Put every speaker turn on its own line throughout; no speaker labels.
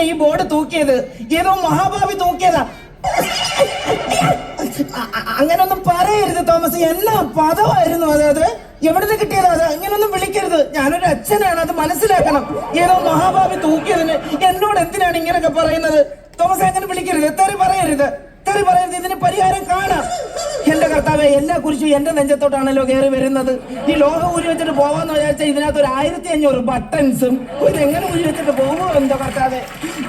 തന്നെ ഈ ബോർഡ് തൂക്കിയത്? ഏതോ മഹാഭാവി തൂക്കിയതാ. അങ്ങനൊന്നും പറയരുത് തോമസ്. എന്നാ പദമായിരുന്നു അത്? എവിടുന്ന് കിട്ടിയതാ അത്? ഇങ്ങനൊന്നും വിളിക്കരുത്. ഞാനൊരു അച്ഛനാണ്, അത് മനസ്സിലാക്കണം. ഏതോ മഹാഭാവി തൂക്കിയതിന് എന്നോട് എന്തിനാണ് ഇങ്ങനെയൊക്കെ പറയുന്നത്? തോമസ് അങ്ങനെ വിളിക്കരുത്, തെറി പറയരുത്, തെറി പറയരുത്. ഇതിന് പരിഹാരം കാണാം. എന്റെ കർത്താവെ, എല്ലാ കുറിച്ചും എന്റെ നെഞ്ചത്തോട്ടാണല്ലോ കയറി വരുന്നത്. ഈ ലോകം ഊരി വെച്ചിട്ട് പോവാന്ന് വിചാരിച്ചാൽ ഇതിനകത്ത് ഒരു 1500 ബട്ടൺസും ഇതെങ്ങനെ ഊരി വെച്ചിട്ട് പോകുമോ എന്തോ കർത്താവെ.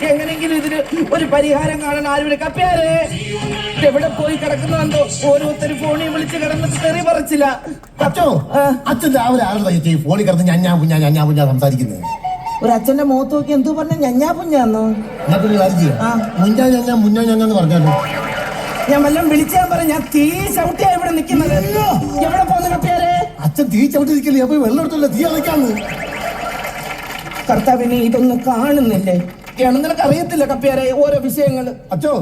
എങ്ങനെയെങ്കിലും ഇതിന് ഒരു പരിഹാരം കാണാൻ. ആരും കപ്പ്യാരെ എവിടെ പോയി കിടക്കുന്നുവെന്തോ? ഓരോരുത്തർ ഫോണിൽ വിളിച്ച് കിടന്നിട്ട് തെറി പറിച്ചില്ല.
അച്ഛൻ രാവിലെ ആരുടെ ഫോണിൽ കിടന്ന് ഞഞ്ഞാ കുഞ്ഞാ സംസാരിക്കുന്നത്?
ഒരു അച്ഛന്റെ മുഖത്ത് നോക്കി എന്തോ പറഞ്ഞ ഞഞ്ഞാ പുഞ്ഞാന്നോ?
എന്നൊരു കാര്യം ചെയ്യാം, മുഞ്ഞാന്ന് പറഞ്ഞാലോ?
ഞാൻ വല്ലതും വിളിച്ചാൽ പറ. ഞാൻ തീ ചവിട്ടിയാ ഇവിടെ നിൽക്കുന്നത്. എവിടെ പോകുന്ന കപ്പ്യാരെ?
അച്ഛൻ തീ ചവിട്ടി നിൽക്കില്ലേ? അപ്പൊ വെള്ളം എടുത്തല്ലോ തീ അടയ്ക്കാന്ന്.
കർത്താവിനെ ഇതൊന്നും കാണുന്നില്ലേ? നിനക്ക് അറിയത്തില്ല കപ്പ്യാരെ ഓരോ വിഷയങ്ങള്?
അച്ഛോ,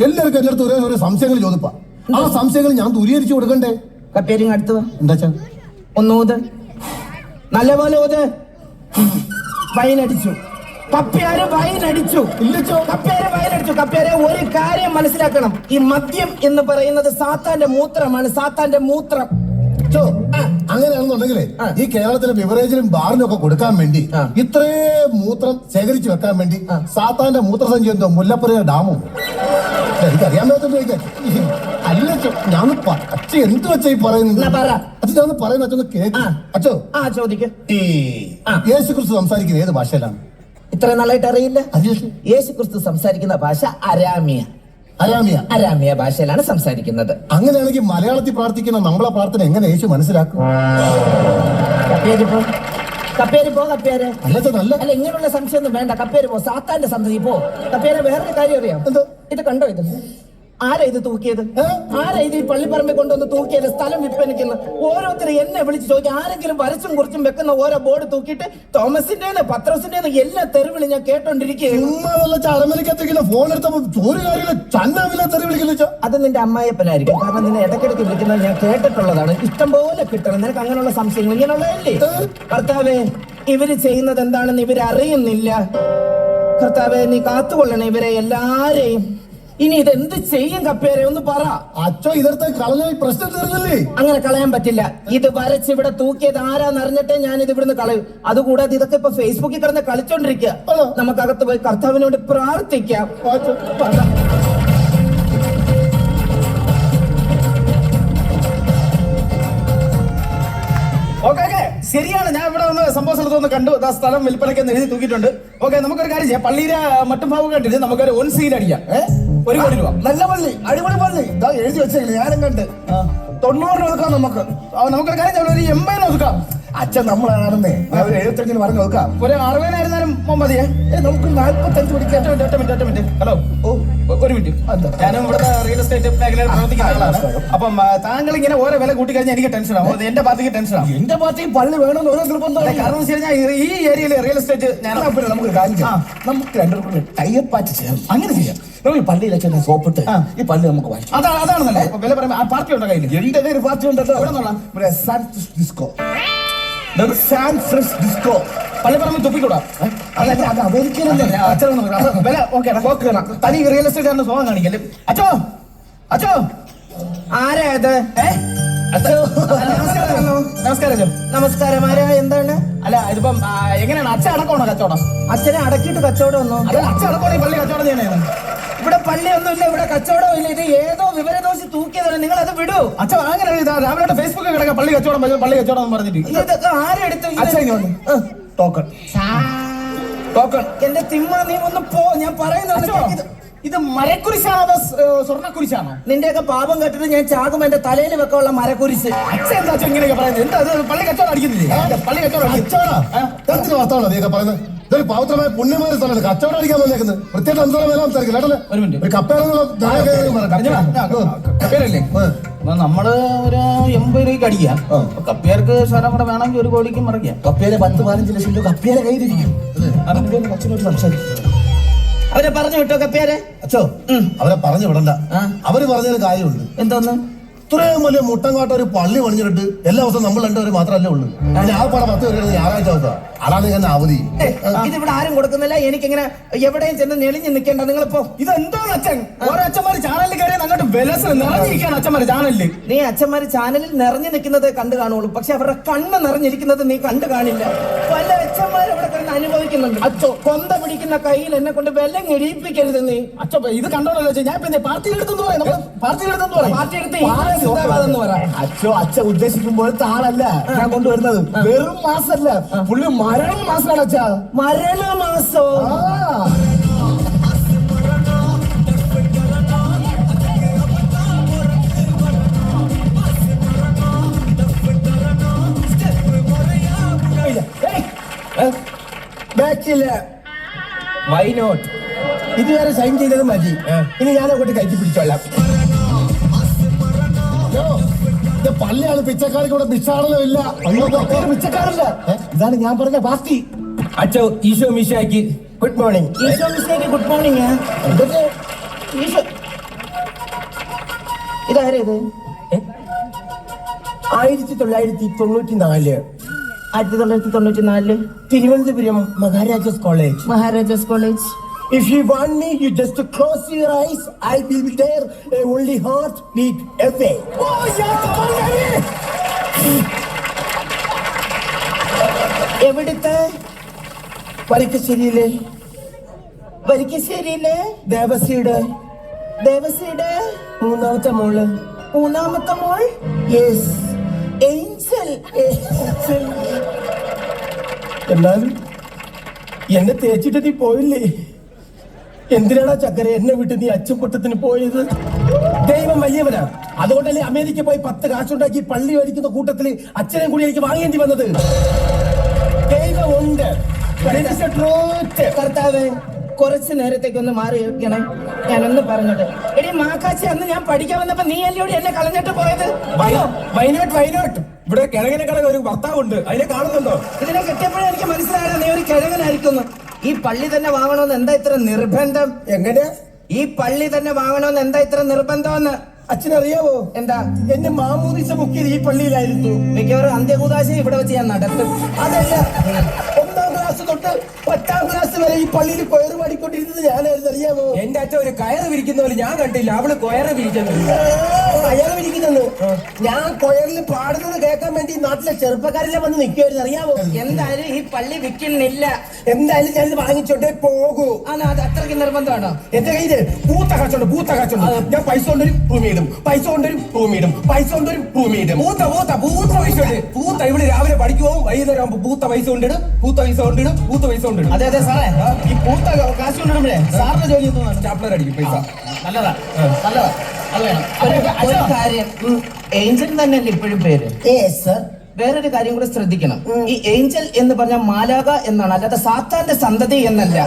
എല്ലാവർക്കും എന്റെ അടുത്ത് ഓരോ സംശയങ്ങൾ ചോദിപ്പാ. ആ സംശയങ്ങൾ ഞാൻ ദൂരീകരിച്ചു കൊടുക്കണ്ടേ?
കപ്പ്യാരിങ് അടുത്ത്
എന്താ
ഒന്നൂത്, നല്ലപോലെ ഓത്. വൈനടിച്ചു കപ്പ്യാര്, വൈനടിച്ചു. കപ്പ്യാര് വൈനടിച്ചു. കപ്പ്യാരെ ഒരു കാര്യം മനസ്സിലാക്കണം. ഈ മദ്യം എന്ന് പറയുന്നത് സാത്താന്റെ മൂത്രമാണ്, സാത്താന്റെ മൂത്രം.
അങ്ങനെയാണെന്നുണ്ടെങ്കിലേ ഈ കേരളത്തിലെ ബിവറേജിലും ബാറിനും ഒക്കെ കൊടുക്കാൻ വേണ്ടി ഇത്രയും മൂത്രം ശേഖരിച്ചു വെക്കാൻ വേണ്ടി സാത്താന്റെ മൂത്രസഞ്ചി എന്തോ മുല്ലപ്പെരിയാർ ഡാമും എനിക്കറിയാൻ പറ്റുന്ന അല്ല ഞാൻ അച്ഛൻ എന്ത് വെച്ചാ ഈ പറയുന്നത്? അച്ഛൻ ഞാൻ പറയുന്ന അച്ഛൻ കേക്ക്. അച്ഛോ ചോദിക്കും, ഈ യേശുക്രിസ്തു സംസാരിക്കുന്നത് ഏത് ഭാഷയിലാണ്?
ഇത്ര നാളായിട്ട് അറിയില്ല? യേശുക്രിസ്തു സംസാരിക്കുന്ന ഭാഷ അരാമിയ ഭാഷയിലാണ് സംസാരിക്കുന്നത്.
അങ്ങനെയാണെങ്കിൽ മലയാളത്തിൽ പ്രാർത്ഥിക്കുന്ന നമ്മളെ പ്രാർത്ഥന എങ്ങനെ യേശു മനസ്സിലാക്കും?
അല്ല, ഇങ്ങനെയുള്ള സംശയം ഒന്നും വേണ്ട. കപ്പേര് പോ, സാത്താന്റെ സന്തതി പോ. കപ്പേരെ വേറൊരു കാര്യം അറിയാം. ഇത് കണ്ടോ? ഇത് ആരാ ഇത് തൂക്കിയത്? ആരാ ഇത് ഈ പള്ളിപ്പറമ്പിൽ കൊണ്ടുവന്ന് തൂക്കിയത്? സ്ഥലം വിൽപ്പനയ്ക്കുന്നു. ഓരോരുത്തരും എന്നെ വിളിച്ച് ചോദിക്കും. ആരെങ്കിലും വരച്ചും കുറിച്ചും വെക്കുന്ന ഓരോ ബോർഡ് തൂക്കിയിട്ട് തോമസിന്റെന്ന് പത്രോസിന്റെന്ന് എല്ലാ തെരുവിളി ഞാൻ കേട്ടോണ്ടിരിക്കുകയാണ്. അത് നിന്റെ അമ്മായിപ്പനായിരിക്കും. കാരണം നിന്നെ ഇടയ്ക്കിടയ്ക്ക് വിളിക്കുന്നത് ഞാൻ കേട്ടിട്ടുള്ളതാണ്. ഇഷ്ടംപോലെ കിട്ടണം നിനക്ക് അങ്ങനെയുള്ള സംശയങ്ങൾ. ഇങ്ങനെയുള്ളതല്ലേ കർത്താവേ? ഇവര് ചെയ്യുന്നത് എന്താണെന്ന് ഇവരറിയുന്നില്ല. കർത്താവേ, നീ കാത്തുകൊള്ളണം ഇവരെ എല്ലാരെയും. ഇനി ഇതെന്ത് ചെയ്യും കപ്പേരെ? ഒന്ന് പറ.
അച്ഛോ, ഇതെടുത്ത് കളഞ്ഞ പ്രശ്നം തീർന്നില്ലേ?
അങ്ങനെ കളയാൻ പറ്റില്ല. ഇത് വരച്ച് ഇവിടെ തൂക്കിയത് ആരാന്ന് അറിഞ്ഞിട്ടേ ഞാൻ ഇത് ഇവിടുന്ന് കളയും. അതുകൂടാതെ ഇതൊക്കെ ഇപ്പൊ ഫേസ്ബുക്കിൽ കിടന്ന് കളിച്ചോണ്ടിരിക്കുക. നമുക്കകത്ത് പോയി കർത്താവിനോട് പ്രാർത്ഥിക്കാം. ശരിയാണ്. ഞാൻ ഇവിടെ വന്ന് സംഭവ സ്ഥലത്തൊന്ന് കണ്ടു. സ്ഥലം വിൽപ്പനയ്ക്ക് എഴുതി തൂക്കിയിട്ടുണ്ട്. ഓക്കെ, നമുക്കൊരു കാര്യം ചെയ്യാം. പള്ളിയിലെ മട്ടുംഭാവ് കണ്ടിട്ട് നമുക്കൊരു 1 സീൻ അടിക്കാം. 1 കോടി രൂപ.
നല്ല പള്ളി, അടിപൊളി പള്ളി. ഇതാ എഴുതി വെച്ചേക്കില്ല, ഞാനും കണ്ട്. 90 ഒതുക്കാം നമുക്ക്. നമുക്കൊരു കാര്യം ചെയ്യാം, ഒരു 80 ഒതുക്കാം. അച്ഛൻ നമ്മളാണെന്നേ ഒരു 75 പറഞ്ഞ് നോക്കാം.
ഒരു 60 ആയിരുന്നാലും മതിയെ.
നമുക്ക് 45 പിടിക്കാം.
ഒറ്റ മിനിറ്റ്. ഹലോ, ഒരു മിനിറ്റ്. ഞാനും ഇവിടുത്തെ റിയൽ എസ്റ്റേറ്റ് മേഖലയിൽ പ്രവർത്തിക്കുന്ന ആളാണ്. അപ്പം താങ്കൾ ഇങ്ങനെ ഓരോ വില കൂട്ടി കഴിഞ്ഞാൽ എനിക്ക് ടെൻഷൻ ആവും. എന്റെ പാർട്ടിക്ക് ടെൻഷൻ ആവും.
എന്റെ പാർട്ടി പള്ളി വേണമെന്ന് ഓരോ നിർബന്ധം.
കാരണം വെച്ച് കഴിഞ്ഞാൽ ഈ ഏരിയയിൽ റിയൽ എസ്റ്റേറ്റ് ഞാൻ
നമുക്ക് കാര്യം ചെയ്യാം. നമുക്ക് രണ്ടുപേർക്കും ടൈപ്പാറ്റ് ചെയ്യാം. അങ്ങനെ ചെയ്യാം. നമുക്ക് പള്ളിയിൽ വെച്ചാൽ സോപ്പിട്ട് ഈ പള്ളി നമുക്ക് വായിച്ചു.
അതാണെന്നല്ലേ വില പറയുമ്പോൾ ആ പാർട്ടി ഉണ്ടോ കയ്യിൽ?
എന്റെ ഒരു പാർട്ടി ഉണ്ടല്ലോ. സാൻ ഫ്രാൻസിസ്കോ
പള്ളിപ്പറമ്പ് തുപ്പിക്കൂടാ. തനി റിയൽ എസ്റ്റേറ്റ് സ്വഭാവം കാണിക്കല്ലേ? അച്ചോ ആരാ അത്? നമസ്കാരം. നമസ്കാരം. ആരാ? എന്താണ്? അല്ല, ഇതിപ്പം എങ്ങനെയാണ്? അച്ഛൻ അടക്കമാണോ കച്ചവടം? അച്ഛനെ അടക്കിയിട്ട് കച്ചവടം ഒന്നോ? അല്ല, അച്ഛൻ അടക്കമാണ് ഈ പള്ളി കച്ചവടം ചെയ്യണേ. ഇവിടെ പള്ളിയൊന്നും ഇല്ല, ഇവിടെ കച്ചവടം ഇല്ല. ഇത് ഏതോ വിവരദോഷി തൂക്കിയതാണ്. നിങ്ങൾ അത് വിടൂ. അച്ഛൻ അങ്ങനെ രാവിലെ ഫേസ്ബുക്കിൽ കിടക്കാം പള്ളി കച്ചവടം പറഞ്ഞിട്ട്. ഇതൊക്കെ ആരെടുത്ത്? ടോക്കൺ. എന്റെ തിമ്മ, നീ ഒന്ന് പോ. ഞാൻ പറയുന്നത് ഇത് മരക്കുരിശാണോ അതോ സ്വർണ്ണക്കുരിശാണോ? നിന്റെയൊക്കെ പാപം കേട്ടിട്ട് ഞാൻ ചാകും. എന്റെ തലയിൽ വെക്കാനുള്ള മരക്കുരിശ്. അച്ഛൻ എന്താ ഇങ്ങനെയൊക്കെ പറയുന്നത്? എന്താ പള്ളി കച്ചവടം അടിക്കുന്നില്ലേ? പള്ളി കച്ചവടം
വാർത്തകളോ നീയൊക്കെ പറയുന്നത്? ഇതൊരു പവിത്രമായ പുണ്യമായ സ്ഥലമാണ്. കച്ചവടം അടിക്കാൻ വന്നേക്കുന്നത്. പ്രത്യേകിച്ച് എന്തോ വില സംസാരിക്കില്ല. ഒരു കപ്പേരല്ലേ?
നമ്മള് ഒരു 80 രൂപയ്ക്ക് അടിക്കാം. കപ്പിയർക്ക് സ്ഥലം കൂടെ വേണമെങ്കിൽ 1 കോടിക്ക് മറിക്കാം.
കപ്പേരെ 10-15 ലക്ഷം രൂപ കപ്പേരെ കയ്യിലിരിക്കും. അച്ഛനോട് സംസാരിക്കും.
അവരെ പറഞ്ഞു വിട്ടോ കപ്പേരെ?
അച്ഛോ, അവരെ പറഞ്ഞു വിടണ്ട. അവര് പറഞ്ഞൊരു കാര്യമുണ്ട്.
എന്തോന്ന്?
ഇത്രയും വലിയ മുട്ടങ്കാട്ട ഒരു പള്ളി പണിഞ്ഞിട്ട് എല്ലാ ദിവസവും നമ്മൾ രണ്ടുപേരും മാത്രമല്ലേ ഉള്ളൂ. ഞാൻ ആ പടം 10 പേര് ഞായറാഴ്ച ദിവസം അതാണ് ഞാൻ അവധി.
ഇതിവിടെ ആരും കൊടുക്കുന്നില്ല. എനിക്കിങ്ങനെ എവിടെയും ചെന്ന് നെളിഞ്ഞ് നിൽക്കേണ്ട. നിങ്ങളിപ്പോ
ഇതെന്താണ് അച്ഛൻ? ഓരോ അച്ഛന്മാര് ചാനലിൽ കയറിയാൽ അങ്ങോട്ട് വിലസ് നിറഞ്ഞിരിക്കുകയാണ് അച്ഛന്മാര് ചാനലിൽ.
നീ അച്ഛന്മാര് ചാനലിൽ നിറഞ്ഞു നിൽക്കുന്നത് കണ്ടു കാണുള്ളൂ, പക്ഷെ അവരുടെ കണ്ണ് നിറഞ്ഞിരിക്കുന്നത് നീ കണ്ടു കാണില്ല. പല അച്ഛന്മാരും അവിടെ കിടന്ന് അനുഭവിക്കുന്നുണ്ട്. അച്ഛോ, കൊന്ത പിടിക്കുന്ന കയ്യിൽ എന്നെ കൊണ്ട് വെല്ലം എഴുതിപ്പിക്കരുത് നീ.
അച്ഛോ ഇത് കണ്ടോളൂ ഞാൻ പിന്നെ പാർട്ടി എടുത്തെന്ന് പറയാം. പാർട്ടി എടുത്തെന്ന് പറയാം.
പാർട്ടി എടുത്ത്
അച്ഛോ അച്ഛൻ ഉദ്ദേശിക്കുമ്പോഴത്തെ ആളല്ല ഞാൻ കൊണ്ടുവരുന്നത്. വെറും മാസല്ല, പുള്ളി മരണ മാസമാണ് അച്ഛാ.
മരണമാസോ?
ബാക്കില്ല വൈ നോട്ട്. ഇതുവരെ സൈൻ ചെയ്തത് മതി. ഇനി ഞാൻ അങ്ങോട്ട് കയറ്റി പിടിച്ചോളാം.
പള്ളിയാണ് പിച്ചക്കാർക്ക് ഇവിടെ ഭിക്ഷാടനമില്ല.
പിച്ചക്കാരല്ല, ഇതാണ് ഞാൻ പറഞ്ഞ പാർട്ടി.
അച്ഛോ, ഈശോ മിശിഹായ്ക്ക്
ഗുഡ് മോർണിംഗ്.
ഈശോ മിശിഹായ്ക്ക് ഗുഡ് മോർണിംഗ്. ഈശോ ഇതാരാ ഇത്?
1994
1994
Thiruvananthapuram Maharajas college.
Maharajas college.
If you want me, you just close your eyes. I will be there, only heart beat away. Oh, yeah,
എവിടുത്തെ?
വരക്കശ്ശേരിയിലെ
വരിക്കശ്ശേരിയിലെ
ദേവസിയുടെ
ദേവസിയുടെ
മൂന്നാമത്തെ മോള്.
മൂന്നാമത്തെ മോൾ
യെസ്,
ഏഞ്ചൽ.
എന്നാലും എന്നെ തേച്ചിട്ട് നീ പോയില്ലേ? എന്തിനാടാ ചക്കര എന്നെ വിട്ട് നീ അച്ചപ്പൊട്ടത്തിന് പോയത്? ദൈവം വലിയവനാ. അതുകൊണ്ടല്ലേ അമേരിക്ക പോയി 10 കാശുണ്ടാക്കി പള്ളി മേടിക്കുന്ന കൂട്ടത്തില് അച്ഛനെയും കൂടി എനിക്ക് വാങ്ങേണ്ടി വന്നത്. ദൈവമുണ്ട്.
കർത്താവേ, കുറച്ച് നേരത്തേക്കൊന്ന് മാറി ഇരിക്കണം. ഞാനൊന്ന് പറഞ്ഞിട്ട്. എടി മാക്കാച്ചി, അന്ന് ഞാൻ പഠിക്കാൻ വന്നപ്പോ നീ അല്ലയോടി എന്നെ കളഞ്ഞിട്ട് പോയത്?
വൈനോട്ട് ഇവിടെ കിഴങ്ങനെ കിടക ഒരു ഭർത്താവുണ്ട്, അതിനെ കാണുന്നുണ്ടോ?
ഇതിനെ കെട്ടിയപ്പോഴേ എനിക്ക് മനസ്സിലായത് നീ ഒരു കിഴങ്ങനായിരിക്കുന്നു. ഈ പള്ളി തന്നെ വാങ്ങണമെന്ന് എന്താ ഇത്ര നിർബന്ധം?
എങ്ങനെ?
ഈ പള്ളി തന്നെ വാങ്ങണമെന്ന് എന്താ ഇത്ര നിർബന്ധമെന്ന്
അച്ഛനറിയാവോ?
എന്താ?
എന്റെ മാമൂദിസ മുക്കിയത് ഈ പള്ളിയിലായിരുന്നു.
മിക്കവാറും അന്ത്യകൂദാശ ഇവിടെ വെച്ച് ഞാൻ നടത്തും.
അതല്ല, 1ാം ക്ലാസ് തൊട്ട് 10ാം ക്ലാസ് വരെ ഈ പള്ളിയിൽ കൊയറ് പാടിക്കൊണ്ടിരുന്നത് ഞാനായിരുന്നു. അറിയാമോ?
എന്റെ അച്ഛൻ ഒരു കയറ് വിരിക്കുന്ന പോലെ ഞാൻ കണ്ടില്ല. അവള് കൊയറ് വിരിക്കുന്നത്.
കയറ് വിരിക്കുന്നത് ഞാൻ കൊയറിൽ പാടുന്നത് കേൾക്കാൻ വേണ്ടി നാട്ടിലെ ചെറുപ്പക്കാരെല്ലാം വന്ന് നിൽക്കുമായിരുന്നു. അറിയാമോ?
എന്തായാലും ഈ പള്ളി വിൽക്കുന്നില്ല.
എന്തായാലും ഞാനിത് വാങ്ങിച്ചോണ്ടേ പോകൂ.
അത് അത്രയ്ക്ക് നിർബന്ധമാണോ?
എന്റെ കയ്യില് പൂത്ത കാച്ചുണ്ട്. ഞാൻ പൈസ കൊണ്ടൊരു ഭൂമിയിടും, പൈസ കൊണ്ടൊരു ഭൂമിയിടും, പൈസ കൊണ്ടൊരു ഭൂമിയിടും.
പൂത്ത പൈസ ഉണ്ട്. പൂത്ത ഇവിടെ രാവിലെ പഠിക്കുമോ, വൈകുന്നേരം ആകുമ്പോ പൂത്ത പൈസ കൊണ്ടിടും, പൂത്ത പൈസ കൊണ്ടിടും.
അതെ സാറേ, ഈ പൂത്ത കാശ് കൊണ്ടിടുമ്പോഴേ സാറിന്റെ ജോലി
സ്റ്റാപ്ലർ അടിക്കും പൈസ.
നല്ലതാ.
ഒരു കാര്യം, ഏഞ്ചൽ തന്നെയല്ലേ ഇപ്പോഴും പേര്? വേറൊരു കാര്യം കൂടെ ശ്രദ്ധിക്കണം. ഈ ഏഞ്ചൽ എന്ന് പറഞ്ഞാൽ മാലാക എന്നാണ്, അല്ലാതെ സാത്താന്റെ സന്തതി എന്നല്ല.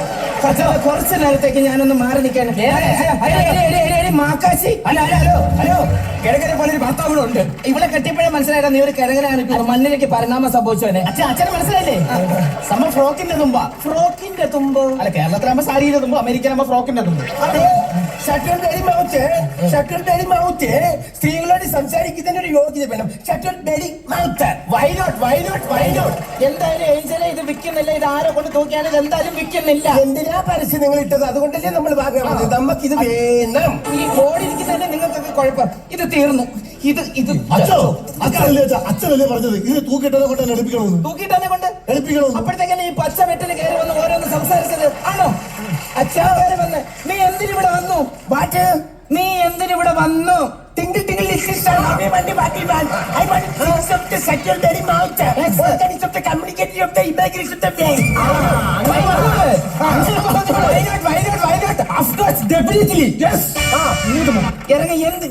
കുറച്ച് നേരത്തേക്ക് ഞാനൊന്ന് മാറി നിൽക്കാൻ. മാക്കാശി,
ഹലോ കിഴക്കനെ പോലെ ഒരു ഭർത്താവ് ഉണ്ട്.
ഇവിടെ കെട്ടിയപ്പോഴേ മനസ്സിലായില്ല നീ ഒരു കിഴങ്ങനാണ്. മണ്ണിലേക്ക് പരിണാമം സംഭവിച്ചവനെ.
അച്ഛന് മനസ്സിലായില്ലേ? നമ്മ ഫ്രോക്കിന്റെ തുമ്പാ.
ഫ്രോക്കിന്റെ തുമ്പ്
അല്ല, കേരളത്തിലാകുമ്പോ സാരിയുടെ തുമ്പ്, അമേരിക്കയിലാകുമ്പോ ഫ്രോക്കിന്റെ തുമ്പ്. സ്ത്രീകളോട് സംസാരിക്കുന്നതിന് ഒരു യോഗ്യത വേണം.
എന്തായാലും ഏഞ്ചലെ ഇത് വിൽക്കുന്നില്ല. ഇത് ആരെ കൊണ്ട് തൂക്കിയാണ് ഇത് എന്തായാലും വിൽക്കുന്നില്ല.
എന്തിനാ പരസ്യം നിങ്ങൾ ഇട്ടത്? അതുകൊണ്ടല്ലേ നമ്മൾ വാങ്ങാൻ പറ്റും. നമുക്ക് ഇത് വേണം.
ഈ ഓടിയിരിക്കുന്നതന്നെ നിങ്ങൾക്കൊക്കെ കുഴപ്പം. ഇത് തീർന്നു. ഇത്
അച്ഛനല്ലേ പറഞ്ഞത് ഇത് തൂക്കിട്ടനെ കൊണ്ട് എടുപ്പിക്കണമെന്ന്?
തൂക്കിട്ടെന്നെ കൊണ്ട്
എടുപ്പിക്കണമെന്ന്.
അപ്പോഴത്തേക്കന്നെ ഈ പച്ച വെട്ടിന് കയറി വന്ന് ഓരോന്ന് സംസാരിച്ചത് ആണോ? അച്ഛാ കയറി വന്ന് നീ എന്തിനിവിടെ വന്നു? നീ എന്തിനിവിടെ വന്നു?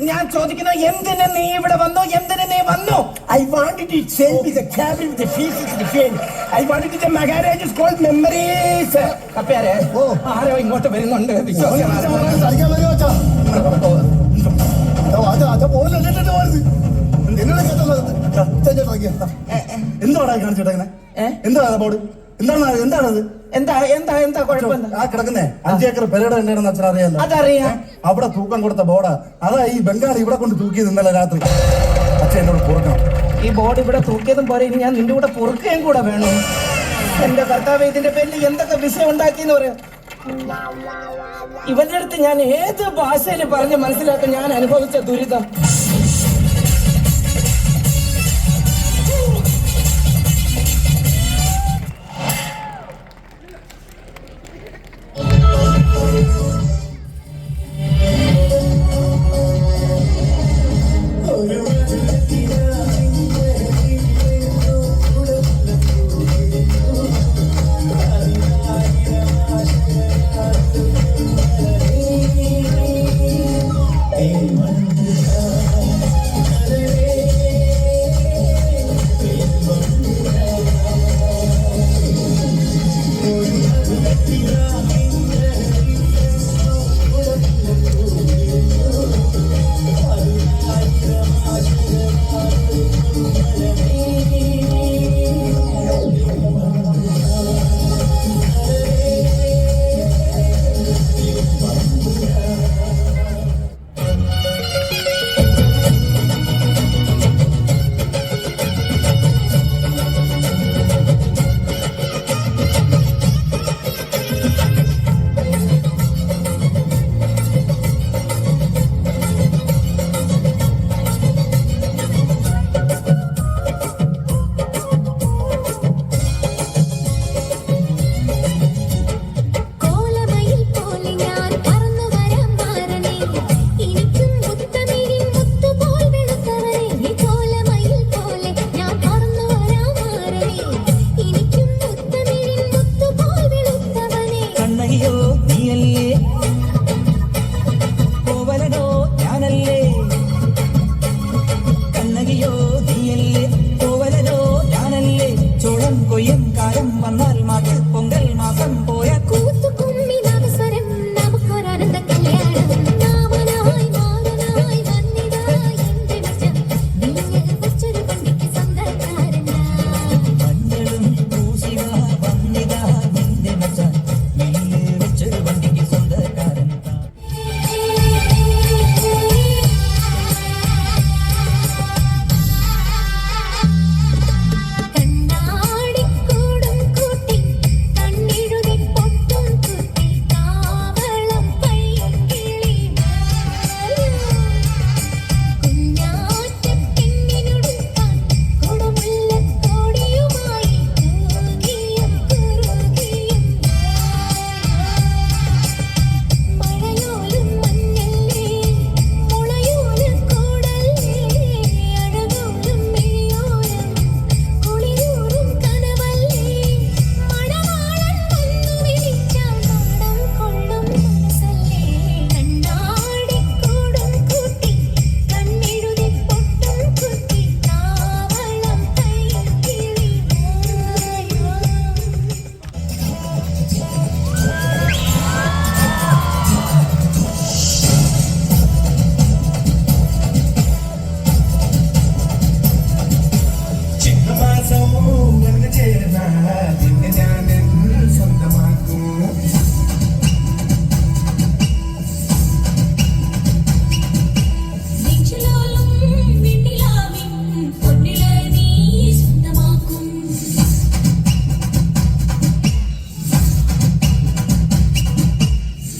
ഞാൻ ചോദിക്കുന്ന എന്തിന് നീ ഇവിടെ വന്നു? എന്തിന് നീ വന്നു?
I wanted to sell me the cabin with the features of the fan. I wanted to the Maharaja's gold memories.
കപ്പയാരെ ആരോ ഇങ്ങോട്ട് വരുന്നുണ്ട്.
കളിക്കാൻ വരുമോ അച്ഛാ?
എന്താണ് കാണിച്ചിട്ടെ? എന്താണ് ബോർഡ്? എന്താണത്?
എന്താ എന്താ എന്താ കുഴപ്പം?
ആ കിടക്കുന്നേ 5 ഏക്കർ പെരയുടെ എണ്ണയാണെന്ന് അച്ഛൻ അറിയാലോ.
അതറിയാം.
അവിടെ തൂക്കം കൊടുത്ത ബോർഡ് അതാ ഈ ബംഗാളി ഇവിടെ കൊണ്ട് തൂക്കിയത് ഇന്നലെ രാത്രി. അച്ഛൻ എന്നോട് പൊറുക്കണം.
ഈ ബോർഡ് ഇവിടെ തൂക്കിയതും പോലെ ഇനി ഞാൻ നിന്റെ കൂടെ പൊറുക്കുകയും കൂടെ വേണം. എന്റെ കർത്താവ്, ഇതിന്റെ പേരിൽ എന്തൊക്കെ വിഷയം ഉണ്ടാക്കിയെന്ന് പറയാം. ഇവന്റെ അടുത്ത് ഞാൻ ഏത് ഭാഷയിൽ പറഞ്ഞ് മനസ്സിലാക്കാൻ ഞാൻ അനുഭവിച്ച ദുരിതം.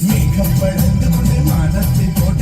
മേഘപ്പഴന്തുകൊണ്ട് മാനത്തെ കോട്ട